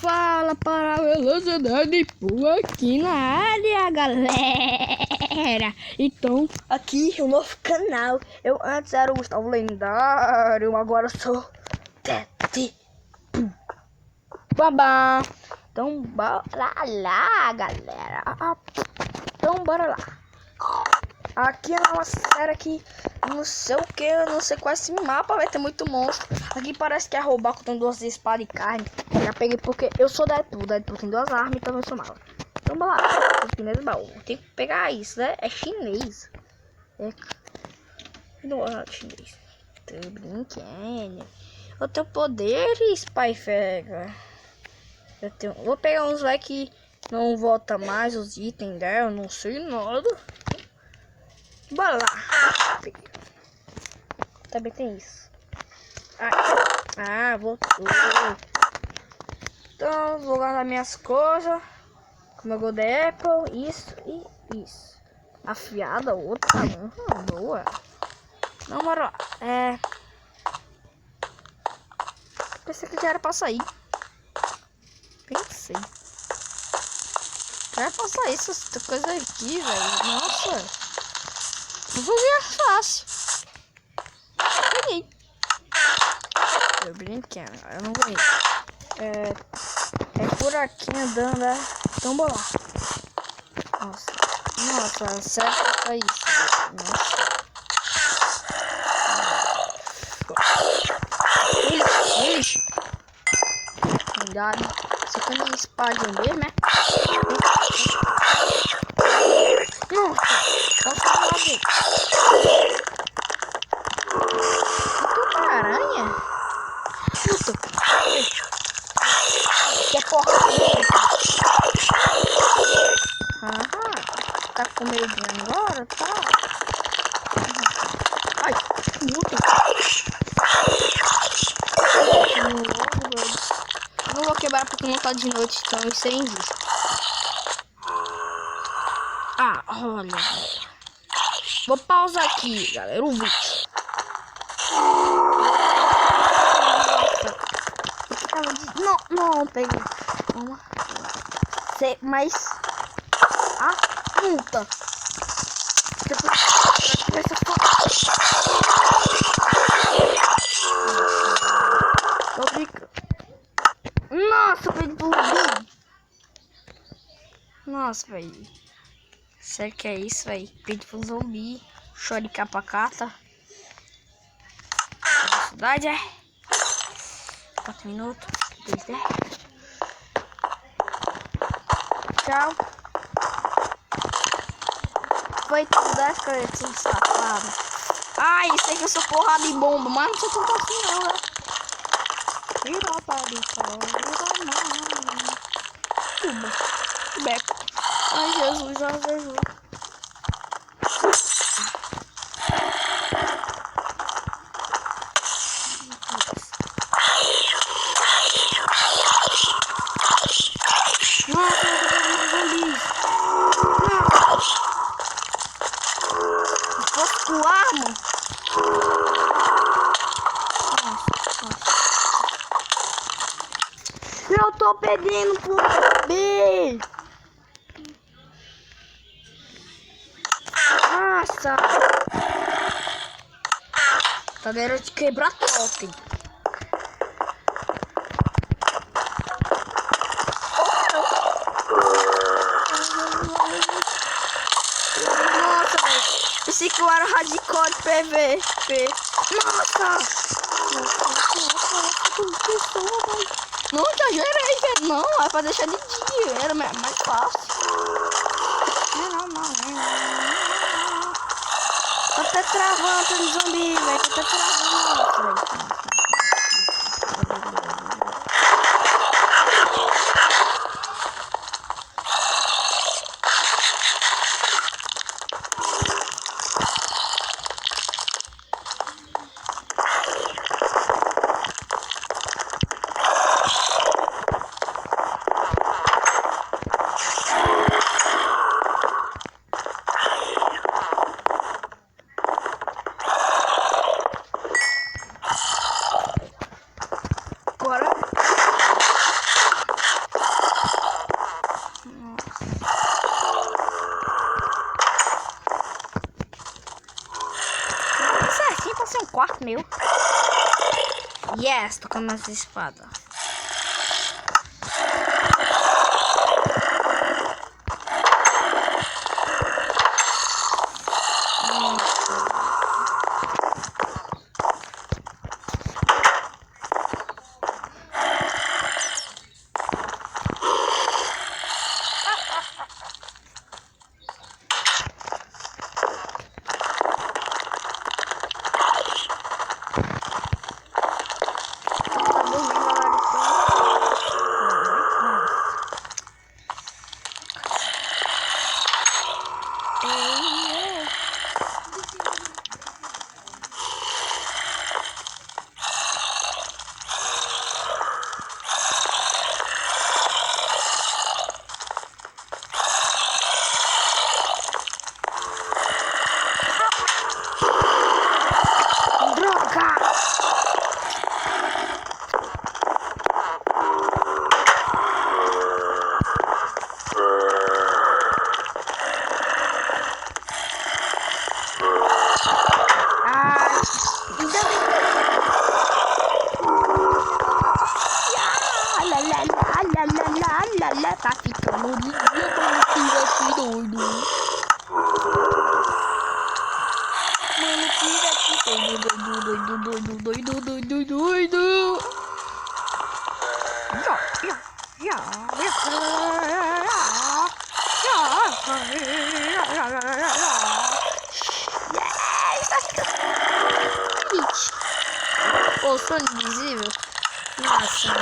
Fala para a velocidade por aqui na área, galera. Então, aqui é o novo canal. Eu antes era o Gustavo Lendário, agora sou Tete Babá. Então, bora lá, galera. Então, bora lá. Aqui é uma série aqui, não sei o que, eu não sei qual é esse mapa, vai ter muito monstro. Aqui parece que é roubar com duas espadas de carne. Já peguei porque eu sou Deadpool tem duas armas, então eu sou mal. Então bora lá, primeiro baú. Tem que pegar isso, né? É chinês. Não é chinês. Tô brincando. Eu tenho poderes, Spy Fega. Vou pegar uns lá que não volta mais os itens dela, eu não sei nada. Bora lá. Também tem isso. Voltou. Então, vou guardar minhas coisas. Como eu gosto da Apple. Isso e isso. Afiada, outra. Boa. Não, bora lá. Pensei que já era pra sair. Pensei. Já era pra sair essas coisas aqui, velho. Nossa. Não vou ver fácil. Peguei. Eu brinquei, eu não vou ir. É por aqui andando, né? Então bora lá. Nossa, sério que foi isso? Nossa. Ixi. Cuidado. Isso aqui não é espada mesmo, né? Nossa, qual foi lá dentro? Aranha? Puta. Que é porra. Tá com medo agora? Tá. Ai, puta. Eu não vou quebrar porque não tá de noite, então isso é injusto. Olha. Vou pausar aqui, galera, o vídeo. Não, peguei. Vamos. Mas puta. Tô brincando. Nossa, velho, burrinho. Nossa, velho. Sério que é isso, velho? Pitbull zumbi. Show de capa-cata. Velocidade é 4 minutos. Tchau. Foi tudo das coisas, tudo safado. Isso aí que eu sou porrada de bomba, mas não sou tanto assim não, né? Virada de fora, beco. Ai, Jesus. Arma. Eu tô pedindo pro bebê. Nossa. Tá vendo de quebrar top. Nossa, velho. Pensei que eu era hardcore PVP. Nossa! Não, já gerei, velho. Não, é pra deixar de dia. Era mais fácil. Não. Tá até travando no zumbi, velho. Tá até travando, velho. meu. Yes, tocando as espadas. Tá ficando lindo como tivesse doido. Mano, tivesse doido. Pô, sou invisível. Nossa,